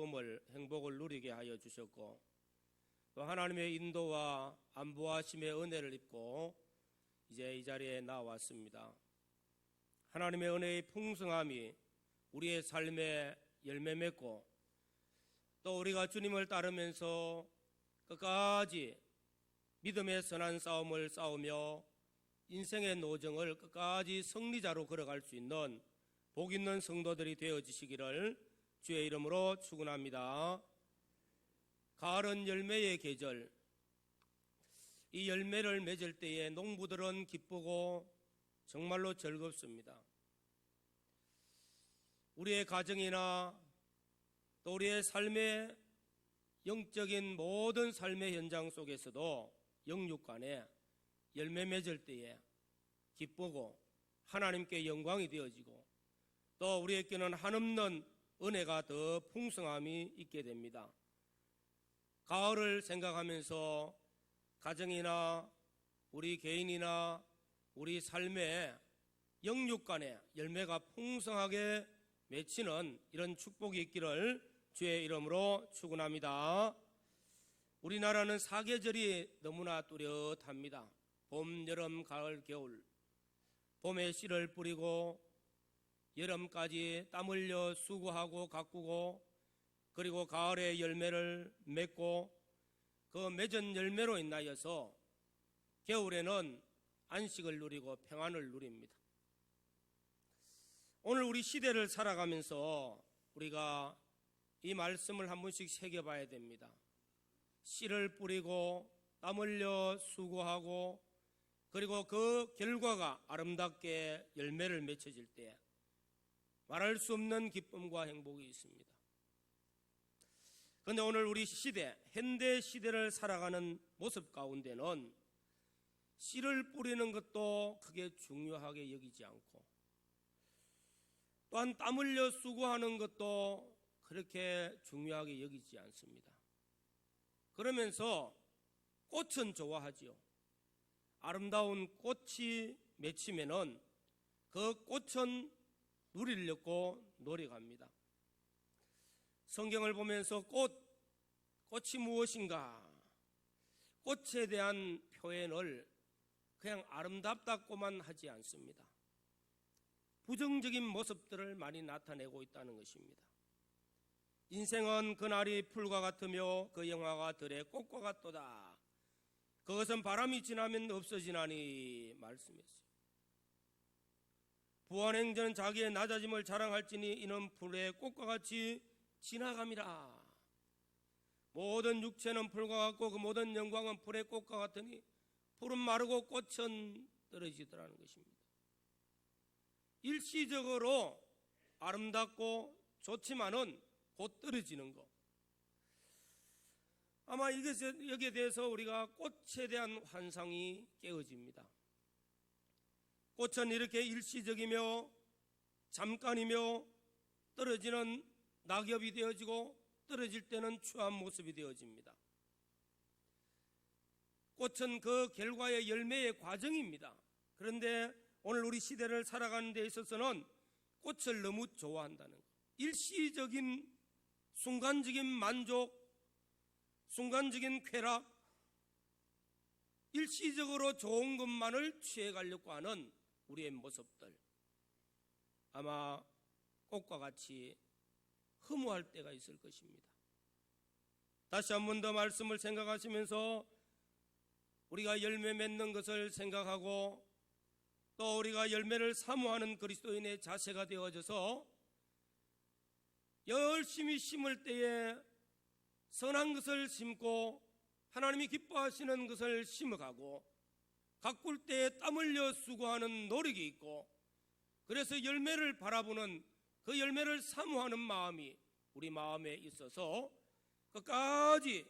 기쁨을, 행복을 누리게 하여 주셨고, 또 하나님의 인도와 안보하심의 은혜를 입고 이제 이 자리에 나왔습니다. 하나님의 은혜의 풍성함이 우리의 삶에 열매 맺고, 또 우리가 주님을 따르면서 끝까지 믿음의 선한 싸움을 싸우며 인생의 노정을 끝까지 승리자로 걸어갈 수 있는 복 있는 성도들이 되어지시기를 주의 이름으로 축원합니다. 가을은 열매의 계절. 이 열매를 맺을 때에 농부들은 기쁘고 정말로 즐겁습니다. 우리의 가정이나 또 우리의 삶의 영적인 모든 삶의 현장 속에서도 영육간에 열매 맺을 때에 기쁘고 하나님께 영광이 되어지고, 또 우리에게는 한없는 은혜가 더 풍성함이 있게 됩니다. 가을을 생각하면서 가정이나 우리 개인이나 우리 삶의 영육간에 열매가 풍성하게 맺히는 이런 축복이 있기를 주의 이름으로 축원합니다. 우리나라는 사계절이 너무나 뚜렷합니다. 봄, 여름, 가을, 겨울. 봄에 씨를 뿌리고 여름까지 땀 흘려 수고하고 가꾸고, 그리고 가을에 열매를 맺고, 그 맺은 열매로 인하여서 겨울에는 안식을 누리고 평안을 누립니다. 오늘 우리 시대를 살아가면서 우리가 이 말씀을 한 번씩 새겨봐야 됩니다. 씨를 뿌리고 땀 흘려 수고하고, 그리고 그 결과가 아름답게 열매를 맺혀질 때 말할 수 없는 기쁨과 행복이 있습니다. 그런데 오늘 우리 시대, 현대 시대를 살아가는 모습 가운데는 씨를 뿌리는 것도 크게 중요하게 여기지 않고, 또한 땀 흘려 수고하는 것도 그렇게 중요하게 여기지 않습니다. 그러면서 꽃은 좋아하지요. 아름다운 꽃이 맺히면은 그 꽃은 누리려고 노력합니다. 성경을 보면서 꽃이 무엇인가? 꽃에 대한 표현을 그냥 아름답다고만 하지 않습니다. 부정적인 모습들을 많이 나타내고 있다는 것입니다. 인생은 그날이 풀과 같으며 그 영화가 들의 꽃과 같도다. 그것은 바람이 지나면 없어지나니 말씀했어요. 부활행전은 자기의 낮아짐을 자랑할지니 이는 풀의 꽃과 같이 지나감이라. 모든 육체는 풀과 같고 그 모든 영광은 풀의 꽃과 같으니 풀은 마르고 꽃은 떨어지더라는 것입니다. 일시적으로 아름답고 좋지만은 곧 떨어지는 것. 아마 여기에 대해서 우리가 꽃에 대한 환상이 깨어집니다. 꽃은 이렇게 일시적이며 잠깐이며 떨어지는 낙엽이 되어지고 떨어질 때는 추한 모습이 되어집니다. 꽃은 그 결과의 열매의 과정입니다. 그런데 오늘 우리 시대를 살아가는 데 있어서는 꽃을 너무 좋아한다는 것. 일시적인 순간적인 만족, 순간적인 쾌락, 일시적으로 좋은 것만을 취해가려고 하는 우리의 모습들, 아마 꽃과 같이 허무할 때가 있을 것입니다. 다시 한 번 더 말씀을 생각하시면서 우리가 열매 맺는 것을 생각하고, 또 우리가 열매를 사모하는 그리스도인의 자세가 되어져서 열심히 심을 때에 선한 것을 심고 하나님이 기뻐하시는 것을 심어가고, 가꿀 때에 땀 흘려 수고하는 노력이 있고, 그래서 열매를 바라보는 그 열매를 사모하는 마음이 우리 마음에 있어서 끝까지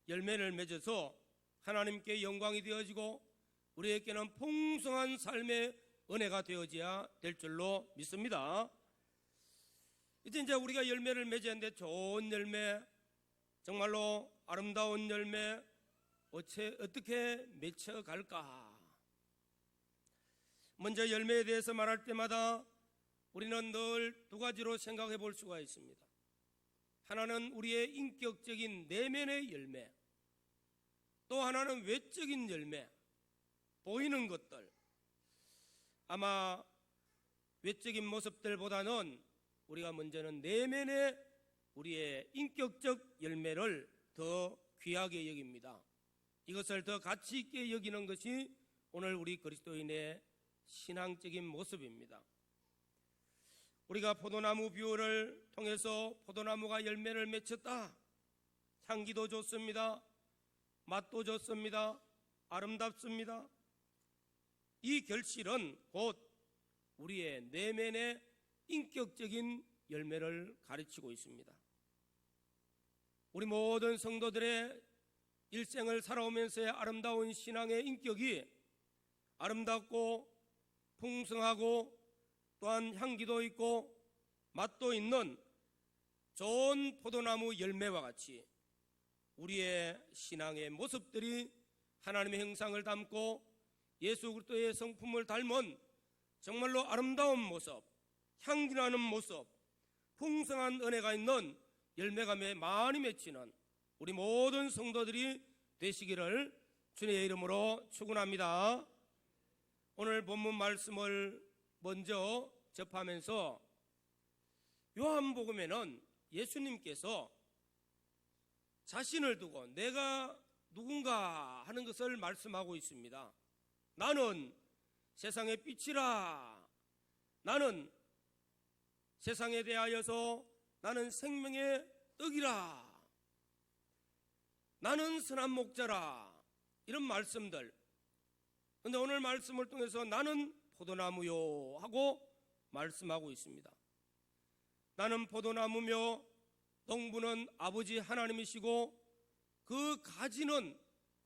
열매를 맺어서 하나님께 영광이 되어지고 우리에게는 풍성한 삶의 은혜가 되어져야 될 줄로 믿습니다. 이제 우리가 열매를 맺었는데 좋은 열매, 정말로 아름다운 열매 어떻게 맺혀갈까? 먼저 열매에 대해서 말할 때마다 우리는 늘 두 가지로 생각해 볼 수가 있습니다. 하나는 우리의 인격적인 내면의 열매, 또 하나는 외적인 열매, 보이는 것들. 아마 외적인 모습들보다는 우리가 먼저는 내면의 우리의 인격적 열매를 더 귀하게 여깁니다. 이것을 더 가치 있게 여기는 것이 오늘 우리 그리스도인의 신앙적인 모습입니다. 우리가 포도나무 비유를 통해서 포도나무가 열매를 맺혔다, 향기도 좋습니다, 맛도 좋습니다, 아름답습니다. 이 결실은 곧 우리의 내면의 인격적인 열매를 가르치고 있습니다. 우리 모든 성도들의 일생을 살아오면서의 아름다운 신앙의 인격이 아름답고 풍성하고 또한 향기도 있고 맛도 있는 좋은 포도나무 열매와 같이 우리의 신앙의 모습들이 하나님의 형상을 담고 예수 그리스도의 성품을 닮은 정말로 아름다운 모습, 향기나는 모습, 풍성한 은혜가 있는 열매가 많이 맺히는 우리 모든 성도들이 되시기를 주님의 이름으로 축원합니다. 오늘 본문 말씀을 먼저 접하면서 요한복음에는 예수님께서 자신을 두고 내가 누군가 하는 것을 말씀하고 있습니다. 나는 세상의 빛이라, 나는 세상에 대하여서 나는 생명의 떡이라, 나는 선한 목자라, 이런 말씀들. 그런데 오늘 말씀을 통해서 나는 포도나무요 하고 말씀하고 있습니다. 나는 포도나무며 농부는 아버지 하나님이시고 그 가지는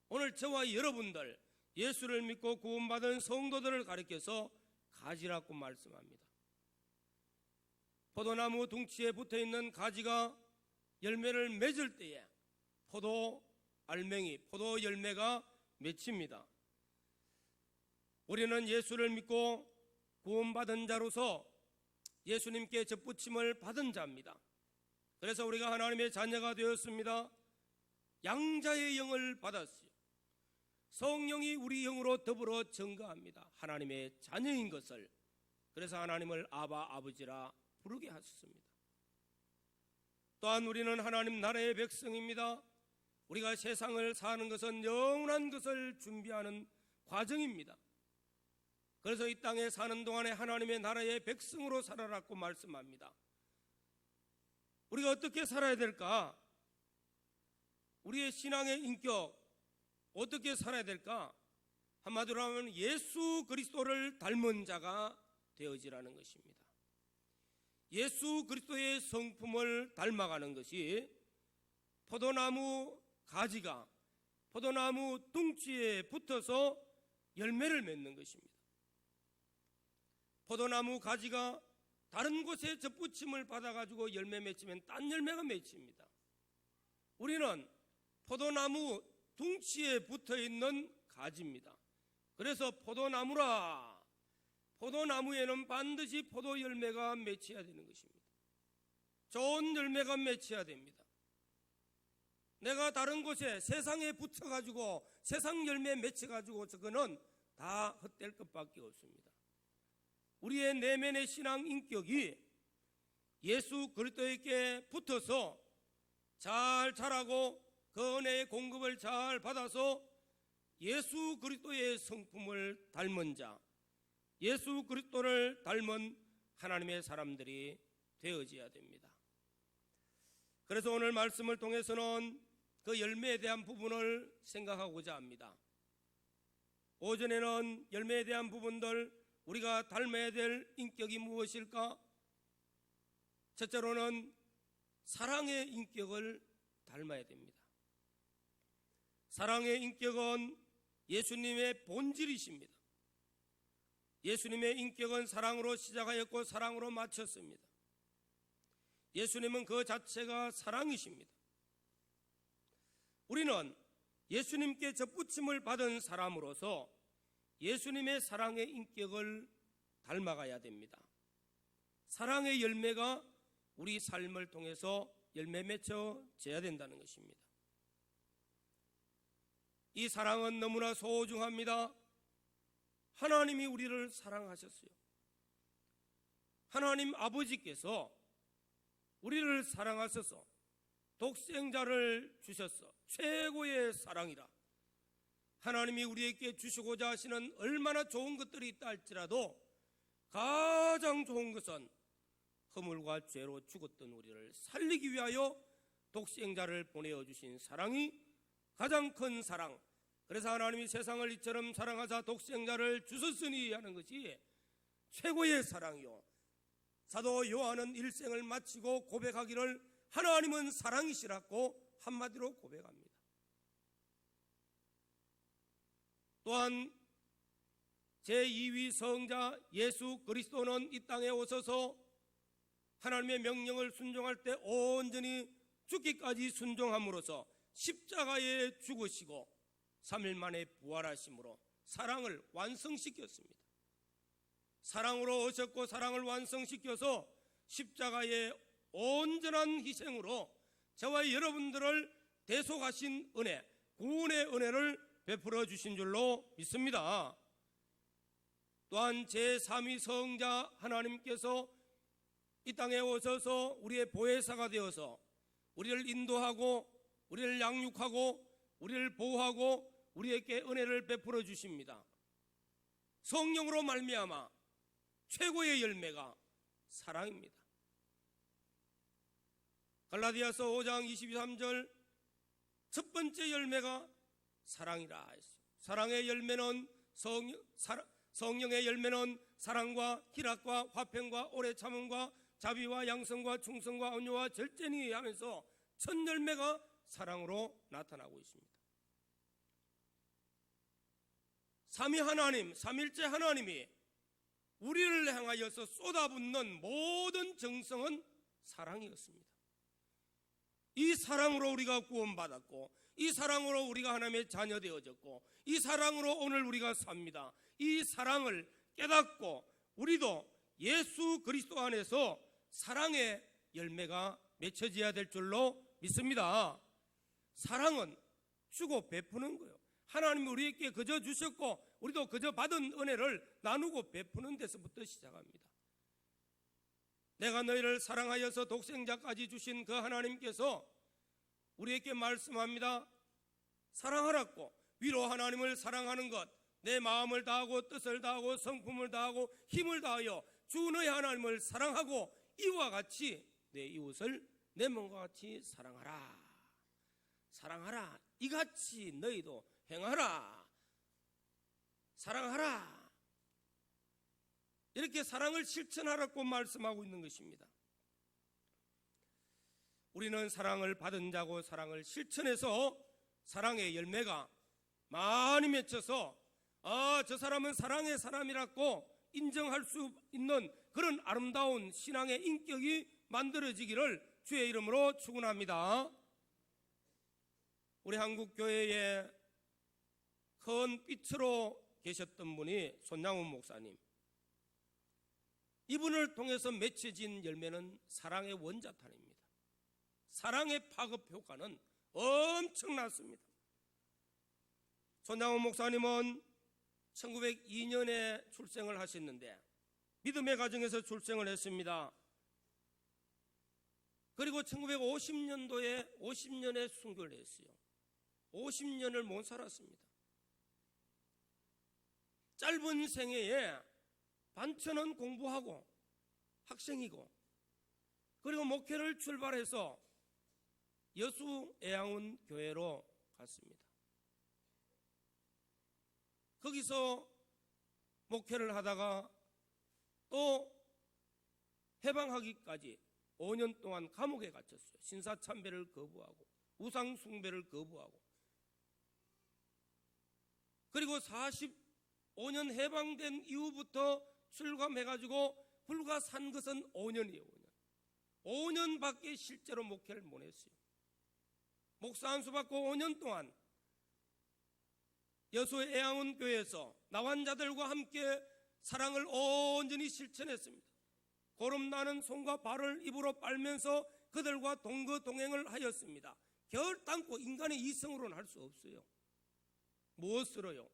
오늘 저와 여러분들 예수를 믿고 구원받은 성도들을 가리켜서 가지라고 말씀합니다. 포도나무 둥치에 붙어있는 가지가 열매를 맺을 때에 포도 알맹이, 포도 열매가 맺힙니다. 우리는 예수를 믿고 구원받은 자로서 예수님께 접붙임을 받은 자입니다. 그래서 우리가 하나님의 자녀가 되었습니다. 양자의 영을 받았어요. 성령이 우리 영으로 더불어 증거합니다. 하나님의 자녀인 것을. 그래서 하나님을 아바 아버지라 부르게 하셨습니다. 또한 우리는 하나님 나라의 백성입니다. 우리가 세상을 사는 것은 영원한 것을 준비하는 과정입니다. 그래서 이 땅에 사는 동안에 하나님의 나라의 백성으로 살아라고 말씀합니다. 우리가 어떻게 살아야 될까? 우리의 신앙의 인격 어떻게 살아야 될까? 한마디로 하면 예수 그리스도를 닮은 자가 되어지라는 것입니다. 예수 그리스도의 성품을 닮아가는 것이 포도나무 가지가 포도나무 둥치에 붙어서 열매를 맺는 것입니다. 포도나무 가지가 다른 곳에 접붙임을 받아가지고 열매 맺히면 딴 열매가 맺힙니다. 우리는 포도나무 둥치에 붙어있는 가지입니다. 그래서 포도나무라, 포도나무에는 반드시 포도 열매가 맺혀야 되는 것입니다. 좋은 열매가 맺혀야 됩니다. 내가 다른 곳에 세상에 붙어가지고 세상 열매 맺혀가지고 저거는 다 헛될 것밖에 없습니다. 우리의 내면의 신앙 인격이 예수 그리스도에게 붙어서 잘 자라고 그 은혜의 공급을 잘 받아서 예수 그리스도의 성품을 닮은 자, 예수 그리스도를 닮은 하나님의 사람들이 되어져야 됩니다. 그래서 오늘 말씀을 통해서는 그 열매에 대한 부분을 생각하고자 합니다. 오전에는 열매에 대한 부분들, 우리가 닮아야 될 인격이 무엇일까? 첫째로는 사랑의 인격을 닮아야 됩니다. 사랑의 인격은 예수님의 본질이십니다. 예수님의 인격은 사랑으로 시작하였고 사랑으로 마쳤습니다. 예수님은 그 자체가 사랑이십니다. 우리는 예수님께 접붙임을 받은 사람으로서 예수님의 사랑의 인격을 닮아가야 됩니다. 사랑의 열매가 우리 삶을 통해서 열매 맺혀져야 된다는 것입니다. 이 사랑은 너무나 소중합니다. 하나님이 우리를 사랑하셨어요. 하나님 아버지께서 우리를 사랑하셔서 독생자를 주셨어. 최고의 사랑이라. 하나님이 우리에게 주시고자 하시는 얼마나 좋은 것들이 있다 할지라도 가장 좋은 것은 허물과 죄로 죽었던 우리를 살리기 위하여 독생자를 보내어 주신 사랑이 가장 큰 사랑. 그래서 하나님이 세상을 이처럼 사랑하사 독생자를 주셨으니 하는 것이 최고의 사랑이요, 사도 요한은 일생을 마치고 고백하기를 하나님은 사랑이시라고 한마디로 고백합니다. 또한 제2위 성자 예수 그리스도는 이 땅에 오셔서 하나님의 명령을 순종할 때 온전히 죽기까지 순종함으로써 십자가에 죽으시고 3일 만에 부활하심으로 사랑을 완성시켰습니다. 사랑으로 오셨고 사랑을 완성시켜서 십자가의 온전한 희생으로 저와 여러분들을 대속하신 은혜, 구원의 은혜를 베풀어 주신 줄로 믿습니다. 또한 제3위 성자 하나님께서 이 땅에 오셔서 우리의 보혜사가 되어서 우리를 인도하고 우리를 양육하고 우리를 보호하고 우리에게 은혜를 베풀어 주십니다. 성령으로 말미암아 최고의 열매가 사랑입니다. 갈라디아서 5장 23절 첫 번째 열매가 사랑이라 했어요. 사랑의 열매는 성령의 열매는 사랑과 희락과 화평과 오래 참음과 자비와 양성과 충성과 온유와 절제니 하면서 첫 열매가 사랑으로 나타나고 있습니다. 삼위 하나님, 삼일째 하나님이 우리를 향하여서 쏟아붓는 모든 정성은 사랑이었습니다. 이 사랑으로 우리가 구원받았고 이 사랑으로 우리가 하나님의 자녀 되어졌고 이 사랑으로 오늘 우리가 삽니다. 이 사랑을 깨닫고 우리도 예수 그리스도 안에서 사랑의 열매가 맺혀져야 될 줄로 믿습니다. 사랑은 주고 베푸는 거예요. 하나님이 우리에게 그저 주셨고 우리도 그저 받은 은혜를 나누고 베푸는 데서부터 시작합니다. 내가 너희를 사랑하여서 독생자까지 주신 그 하나님께서 우리에게 말씀합니다. 사랑하라고. 위로 하나님을 사랑하는 것, 내 마음을 다하고 뜻을 다하고 성품을 다하고 힘을 다하여 주 너희 하나님을 사랑하고 이와 같이 내 이웃을 내 몸과 같이 사랑하라. 사랑하라. 이같이 너희도 행하라. 사랑하라. 이렇게 사랑을 실천하라고 말씀하고 있는 것입니다. 우리는 사랑을 받은 자고 사랑을 실천해서 사랑의 열매가 많이 맺혀서 저 사람은 사랑의 사람이라고 인정할 수 있는 그런 아름다운 신앙의 인격이 만들어지기를 주의 이름으로 축원합니다. 우리 한국교회에 큰 빛으로 계셨던 분이 손양훈 목사님, 이분을 통해서 맺혀진 열매는 사랑의 원자탄입니다. 사랑의 파급 효과는 엄청났습니다. 손양훈 목사님은 1902년에 출생을 하셨는데 믿음의 가정에서 출생을 했습니다. 그리고 1950년도에 50년에 순교를 했어요. 50년을 못 살았습니다. 짧은 생애에 반천원 공부하고 학생이고 그리고 목회를 출발해서 여수 애양원 교회로 갔습니다. 거기서 목회를 하다가 또 해방하기까지 5년 동안 감옥에 갇혔어요. 신사참배를 거부하고 우상숭배를 거부하고. 그리고 45년 해방된 이후부터 출감해가지고 불과 산 것은 5년이에요. 5년밖에 실제로 목회를 못 했어요. 목사 안수 받고 5년 동안 여수 애양원 교회에서 나환자들과 함께 사랑을 온전히 실천했습니다. 거름나는 손과 발을 입으로 빨면서 그들과 동거동행을 하였습니다. 결단코 인간의 이성으로는 할 수 없어요. 무엇으로요?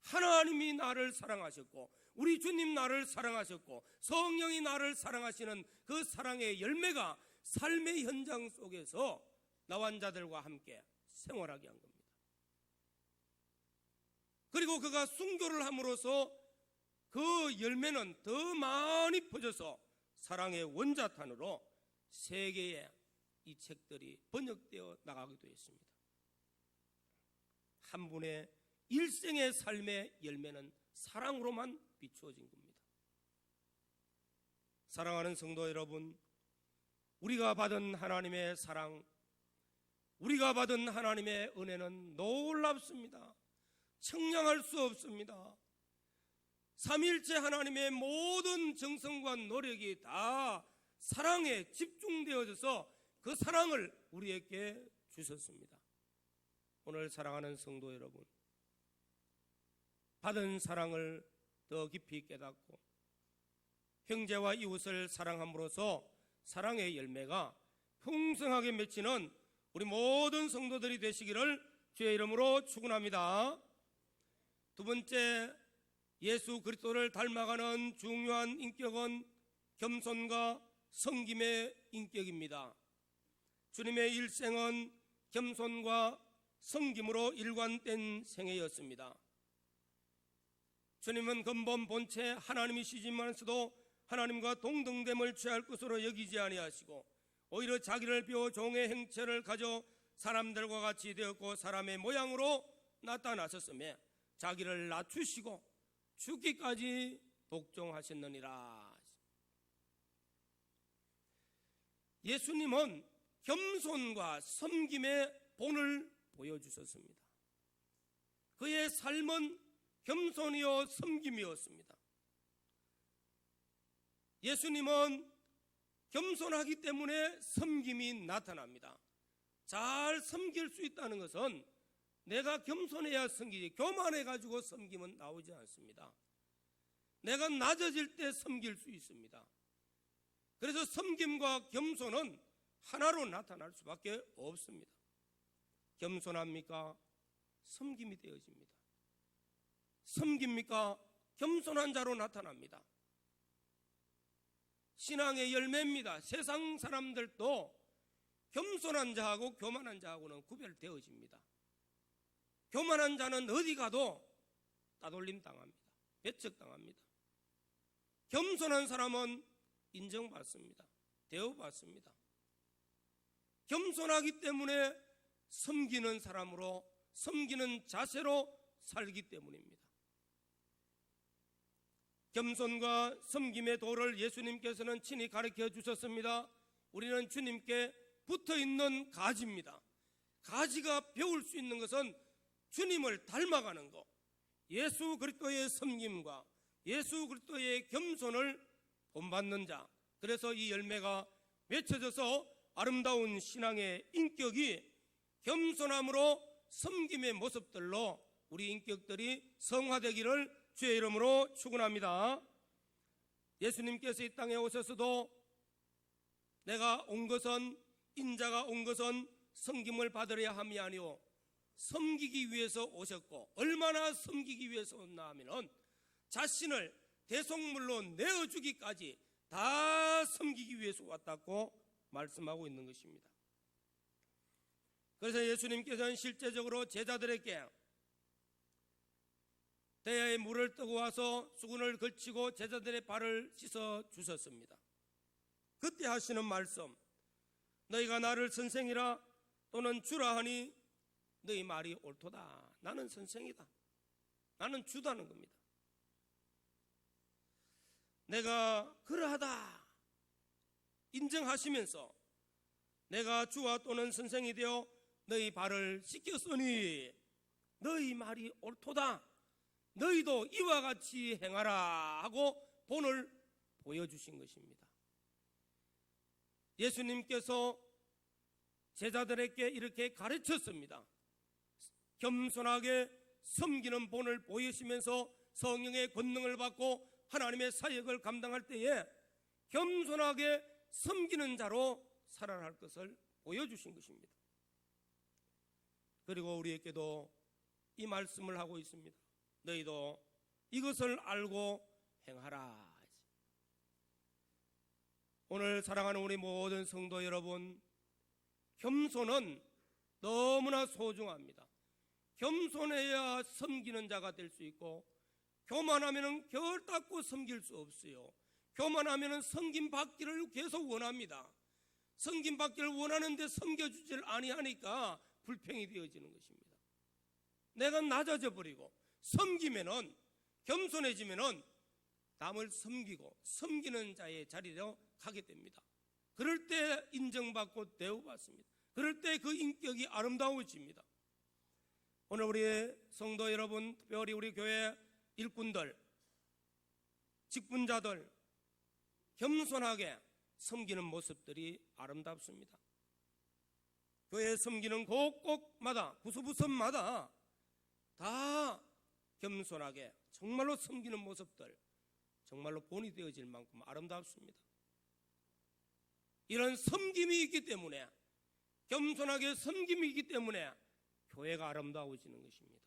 하나님이 나를 사랑하셨고 우리 주님 나를 사랑하셨고 성령이 나를 사랑하시는 그 사랑의 열매가 삶의 현장 속에서 나와 자들과 함께 생활하게 한 겁니다. 그리고 그가 순교를 함으로써 그 열매는 더 많이 퍼져서 사랑의 원자탄으로 세계에 이 책들이 번역되어 나가기도 했습니다. 한 분의 일생의 삶의 열매는 사랑으로만 비추어진 겁니다. 사랑하는 성도 여러분, 우리가 받은 하나님의 사랑, 우리가 받은 하나님의 은혜는 놀랍습니다. 청량할 수 없습니다. 삼위일체 하나님의 모든 정성과 노력이 다 사랑에 집중되어져서 그 사랑을 우리에게 주셨습니다. 오늘 사랑하는 성도 여러분, 받은 사랑을 더 깊이 깨닫고 형제와 이웃을 사랑함으로써 사랑의 열매가 풍성하게 맺히는 우리 모든 성도들이 되시기를 주의 이름으로 축원합니다. 두 번째, 예수 그리스도를 닮아가는 중요한 인격은 겸손과 섬김의 인격입니다. 주님의 일생은 겸손과 섬김으로 일관된 생애였습니다. 주님은 근본 본체 하나님이시지만서도 하나님과 동등됨을 취할 것으로 여기지 아니하시고 오히려 자기를 비워 종의 형체를 가져 사람들과 같이 되었고 사람의 모양으로 나타나셨으며 자기를 낮추시고 죽기까지 복종하셨느니라. 예수님은 겸손과 섬김의 본을 보여주셨습니다. 그의 삶은 겸손이요 섬김이었습니다. 예수님은 겸손하기 때문에 섬김이 나타납니다. 잘 섬길 수 있다는 것은 내가 겸손해야 섬기지 교만해가지고 섬김은 나오지 않습니다. 내가 낮아질 때 섬길 수 있습니다. 그래서 섬김과 겸손은 하나로 나타날 수밖에 없습니다. 겸손합니까? 섬김이 되어집니다. 섬깁니까? 겸손한 자로 나타납니다. 신앙의 열매입니다. 세상 사람들도 겸손한 자하고 교만한 자하고는 구별되어집니다. 교만한 자는 어디 가도 따돌림 당합니다. 배척당합니다. 겸손한 사람은 인정받습니다. 대우받습니다. 겸손하기 때문에 섬기는 사람으로 섬기는 자세로 살기 때문입니다. 겸손과 섬김의 도를 예수님께서는 친히 가르쳐 주셨습니다. 우리는 주님께 붙어있는 가지입니다. 가지가 배울 수 있는 것은 주님을 닮아가는 것, 예수 그리스도의 섬김과 예수 그리스도의 겸손을 본받는 자, 그래서 이 열매가 맺혀져서 아름다운 신앙의 인격이 겸손함으로 섬김의 모습들로 우리 인격들이 성화되기를 주의 이름으로 축원합니다. 예수님께서 이 땅에 오셔서도 내가 온 것은 인자가 온 것은 섬김을 받으려 함이 아니오 섬기기 위해서 오셨고 얼마나 섬기기 위해서 왔나 하면은 자신을 대속물로 내어주기까지 다 섬기기 위해서 왔다고 말씀하고 있는 것입니다. 그래서 예수님께서는 실제적으로 제자들에게 대야에 물을 뜨고 와서 수건을 걸치고 제자들의 발을 씻어 주셨습니다. 그때 하시는 말씀, 너희가 나를 선생이라 또는 주라 하니 너희 말이 옳도다. 나는 선생이다. 나는 주다는 겁니다. 내가 그러하다 인정하시면서 내가 주와 또는 선생이 되어 너희 발을 씻겼으니 너희 말이 옳도다. 너희도 이와 같이 행하라 하고 본을 보여주신 것입니다. 예수님께서 제자들에게 이렇게 가르쳤습니다. 겸손하게 섬기는 본을 보이시면서 성령의 권능을 받고 하나님의 사역을 감당할 때에 겸손하게 섬기는 자로 살아야 할 것을 보여주신 것입니다. 그리고 우리에게도 이 말씀을 하고 있습니다. 너희도 이것을 알고 행하라. 오늘 사랑하는 우리 모든 성도 여러분, 겸손은 너무나 소중합니다. 겸손해야 섬기는 자가 될 수 있고, 교만하면 결 닦고 섬길 수 없어요. 교만하면 섬김 받기를 계속 원합니다. 섬김 받기를 원하는데 섬겨주질 아니하니까 불평이 되어지는 것입니다. 내가 낮아져 버리고 섬기면은, 겸손해지면은 남을 섬기고 섬기는 자의 자리로 가게 됩니다. 그럴 때 인정받고 대우받습니다. 그럴 때 그 인격이 아름다워집니다. 오늘 우리 성도 여러분, 특별히 우리 교회 일꾼들, 직분자들 겸손하게 섬기는 모습들이 아름답습니다. 교회 섬기는 곳곳마다, 부서부서마다 다 겸손하게 정말로 섬기는 모습들, 정말로 본이 되어질 만큼 아름답습니다. 이런 섬김이 있기 때문에, 겸손하게 섬김이 있기 때문에 교회가 아름다워지는 것입니다.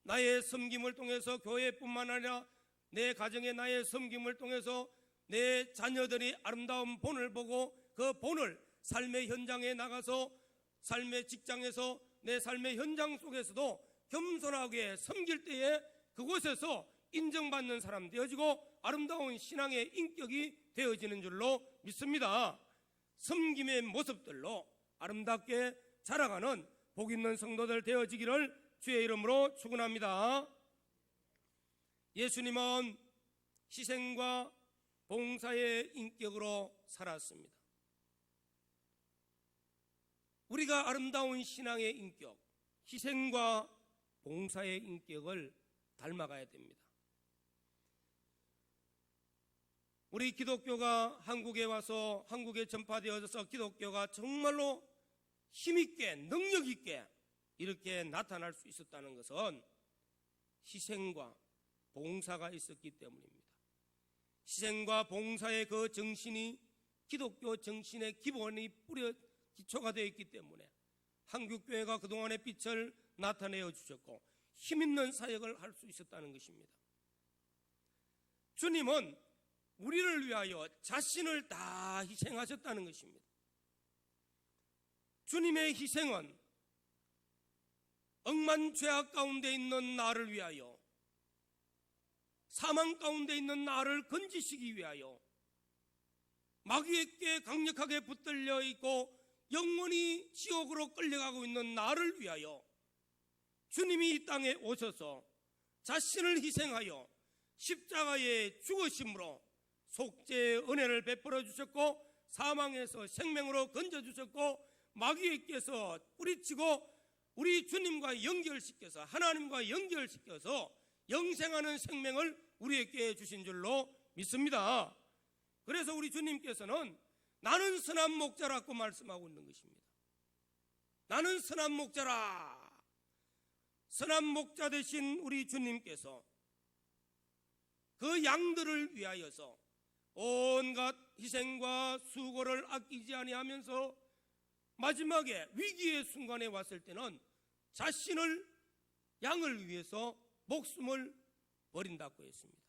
나의 섬김을 통해서 교회뿐만 아니라 내 가정의 나의 섬김을 통해서 내 자녀들이 아름다운 본을 보고 그 본을 삶의 현장에 나가서, 삶의 직장에서, 내 삶의 현장 속에서도 겸손하게 섬길 때에 그곳에서 인정받는 사람 되어지고 아름다운 신앙의 인격이 되어지는 줄로 믿습니다. 섬김의 모습들로 아름답게 자라가는 복 있는 성도들 되어지기를 주의 이름으로 축원합니다. 예수님은 희생과 봉사의 인격으로 살았습니다. 우리가 아름다운 신앙의 인격, 희생과 봉사의 인격을 닮아가야 됩니다. 우리 기독교가 한국에 와서 한국에 전파되어져서 기독교가 정말로 힘있게 능력있게 이렇게 나타날 수 있었다는 것은 희생과 봉사가 있었기 때문입니다. 희생과 봉사의 그 정신이 기독교 정신의 기본이 기초가 되어 있기 때문에 한국교회가 그동안의 빛을 나타내어 주셨고 힘있는 사역을 할 수 있었다는 것입니다. 주님은 우리를 위하여 자신을 다 희생하셨다는 것입니다. 주님의 희생은 억만 죄악 가운데 있는 나를 위하여, 사망 가운데 있는 나를 건지시기 위하여, 마귀에게 강력하게 붙들려 있고 영원히 지옥으로 끌려가고 있는 나를 위하여 주님이 이 땅에 오셔서 자신을 희생하여 십자가에 죽으심으로 속죄의 은혜를 베풀어 주셨고 사망에서 생명으로 건져주셨고 마귀에게서 뿌리치고 우리 주님과 연결시켜서 하나님과 연결시켜서 영생하는 생명을 우리에게 주신 줄로 믿습니다. 그래서 우리 주님께서는 나는 선한 목자라고 말씀하고 있는 것입니다. 나는 선한 목자라. 선한 목자 되신 우리 주님께서 그 양들을 위하여서 온갖 희생과 수고를 아끼지 아니하면서 마지막에 위기의 순간에 왔을 때는 자신을 양을 위해서 목숨을 버린다고 했습니다.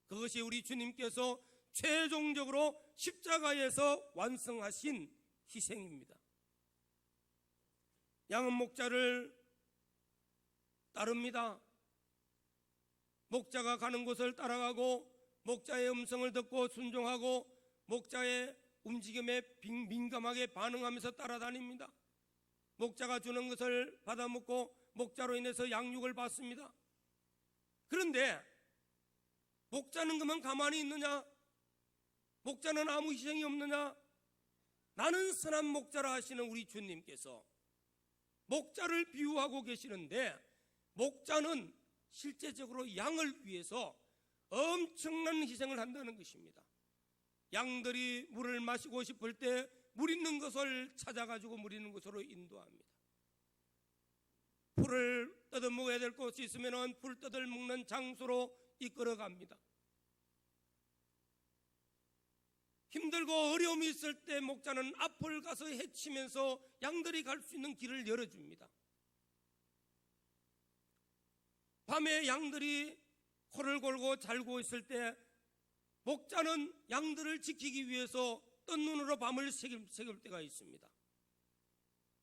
그것이 우리 주님께서 최종적으로 십자가에서 완성하신 희생입니다. 양은 목자를 따릅니다. 목자가 가는 곳을 따라가고 목자의 음성을 듣고 순종하고 목자의 움직임에 민감하게 반응하면서 따라다닙니다. 목자가 주는 것을 받아먹고 목자로 인해서 양육을 받습니다. 그런데 목자는 그만 가만히 있느냐? 목자는 아무 희생이 없느냐? 나는 선한 목자라 하시는 우리 주님께서 목자를 비유하고 계시는데 목자는 실제적으로 양을 위해서 엄청난 희생을 한다는 것입니다. 양들이 물을 마시고 싶을 때 물 있는 것을 찾아가지고 물 있는 곳으로 인도합니다. 풀을 뜯어먹어야 될 곳이 있으면 풀 뜯어먹는 장소로 이끌어갑니다. 힘들고 어려움이 있을 때 목자는 앞을 가서 헤치면서 양들이 갈 수 있는 길을 열어줍니다. 밤에 양들이 코를 골고 잘고 있을 때 목자는 양들을 지키기 위해서 뜬 눈으로 밤을 새길 때가 있습니다.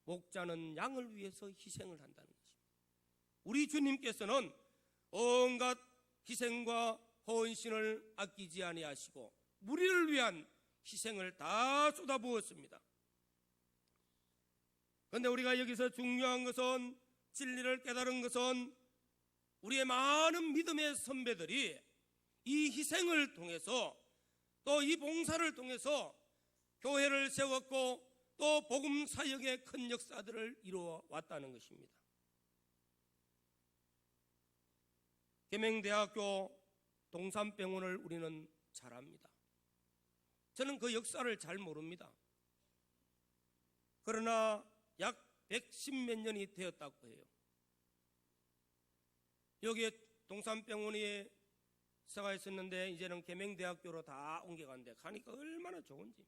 목자는 양을 위해서 희생을 한다는 것입니다. 우리 주님께서는 온갖 희생과 헌신을 아끼지 아니하시고 우리를 위한 희생을 다 쏟아부었습니다. 그런데 우리가 여기서 중요한 것은, 진리를 깨달은 것은, 우리의 많은 믿음의 선배들이 이 희생을 통해서 또 이 봉사를 통해서 교회를 세웠고 또 복음 사역의 큰 역사들을 이루어 왔다는 것입니다. 계명대학교 동산병원을 우리는 잘 압니다. 저는 그 역사를 잘 모릅니다. 그러나 약 110몇 년이 되었다고 해요. 여기에 동산병원이 서가 있었는데 이제는 계명대학교로 다 옮겨간대. 가니까 얼마나 좋은지.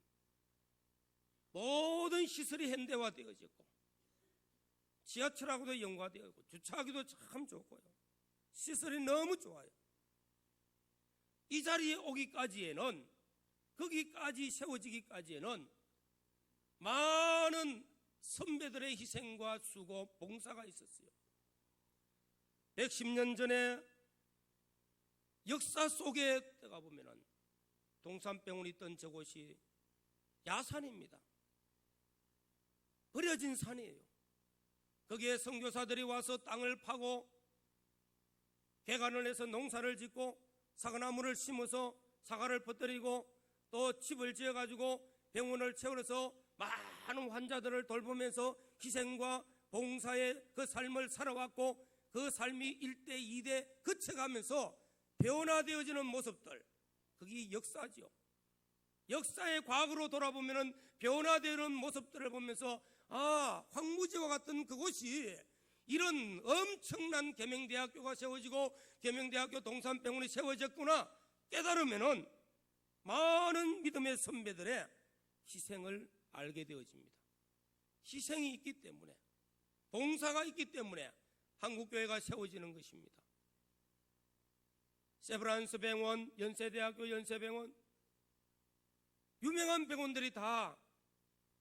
모든 시설이 현대화되어졌고 지하철하고도 연관되어 있고 주차하기도 참 좋고요. 시설이 너무 좋아요. 이 자리에 오기까지에는, 거기까지 세워지기까지에는 많은 선배들의 희생과 수고, 봉사가 있었어요. 110년 전에 역사 속에 들어가 보면은 동산병원이 있던 저곳이 야산입니다. 버려진 산이에요. 거기에 선교사들이 와서 땅을 파고 개간을 해서 농사를 짓고 사과나무를 심어서 사과를 퍼뜨리고 또 집을 지어가지고 병원을 채워서 많은 환자들을 돌보면서 희생과 봉사의 그 삶을 살아왔고, 그 삶이 1대 2대 거쳐가면서 변화되어지는 모습들, 그게 역사죠. 역사의 과거로 돌아보면 변화되는 모습들을 보면서 황무지와 같은 그곳이 이런 엄청난 계명대학교가 세워지고 계명대학교 동산병원이 세워졌구나 깨달으면 많은 믿음의 선배들의 희생을 알게 되어집니다. 희생이 있기 때문에, 봉사가 있기 때문에 한국교회가 세워지는 것입니다. 세브란스 병원, 연세대학교 연세병원, 유명한 병원들이 다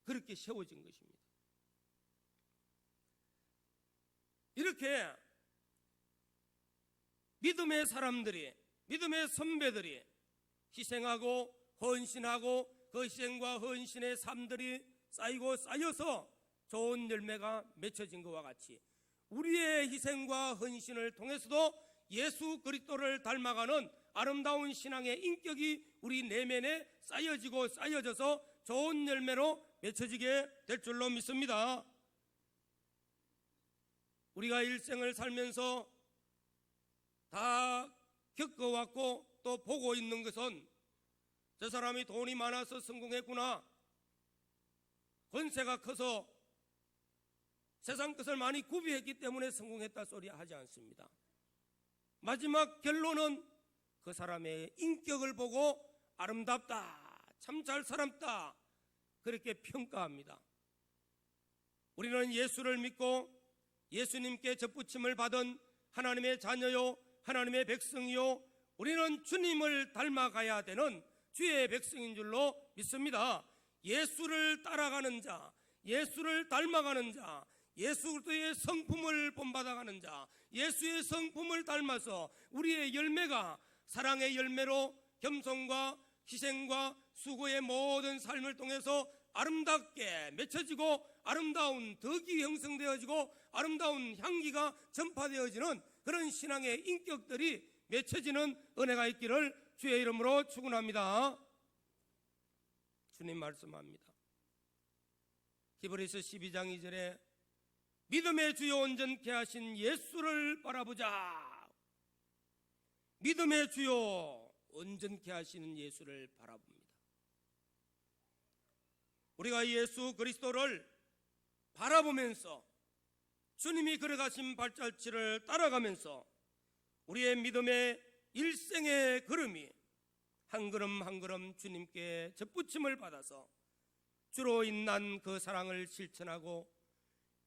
그렇게 세워진 것입니다. 이렇게 믿음의 사람들이, 믿음의 선배들이 희생하고 헌신하고 그 희생과 헌신의 삶들이 쌓이고 쌓여서 좋은 열매가 맺혀진 것과 같이 우리의 희생과 헌신을 통해서도 예수 그리스도를 닮아가는 아름다운 신앙의 인격이 우리 내면에 쌓여지고 쌓여져서 좋은 열매로 맺혀지게 될 줄로 믿습니다. 우리가 일생을 살면서 다 겪어왔고 또 보고 있는 것은, 저 사람이 돈이 많아서 성공했구나, 권세가 커서 세상 것을 많이 구비했기 때문에 성공했다 소리 하지 않습니다. 마지막 결론은 그 사람의 인격을 보고 아름답다, 참 잘 살았다, 그렇게 평가합니다. 우리는 예수를 믿고 예수님께 접붙임을 받은 하나님의 자녀요, 하나님의 백성이요, 우리는 주님을 닮아가야 되는 주의 백성인 줄로 믿습니다. 예수를 따라가는 자, 예수를 닮아가는 자, 예수 그리스도의 성품을 본받아가는 자, 예수의 성품을 닮아서 우리의 열매가 사랑의 열매로 겸손과 희생과 수고의 모든 삶을 통해서 아름답게 맺혀지고 아름다운 덕이 형성되어지고 아름다운 향기가 전파되어지는 그런 신앙의 인격들이 맺혀지는 은혜가 있기를 주의 이름으로 축원합니다. 주님 말씀합니다. 히브리서 12장 2절에 믿음의 주요 온전케 하신 예수를 바라보자. 믿음의 주요 온전케 하시는 예수를 바라봅니다. 우리가 예수 그리스도를 바라보면서 주님이 걸어가신 발자취를 따라가면서 우리의 믿음의 일생의 걸음이 한 걸음 한 걸음 주님께 접붙임을 받아서 주로 인난 그 사랑을 실천하고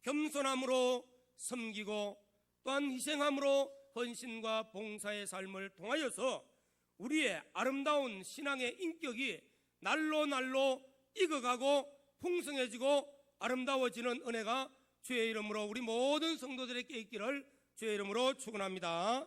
겸손함으로 섬기고 또한 희생함으로 헌신과 봉사의 삶을 통하여서 우리의 아름다운 신앙의 인격이 날로 날로 익어가고 풍성해지고 아름다워지는 은혜가 주의 이름으로 우리 모든 성도들에게 있기를 주의 이름으로 축원합니다.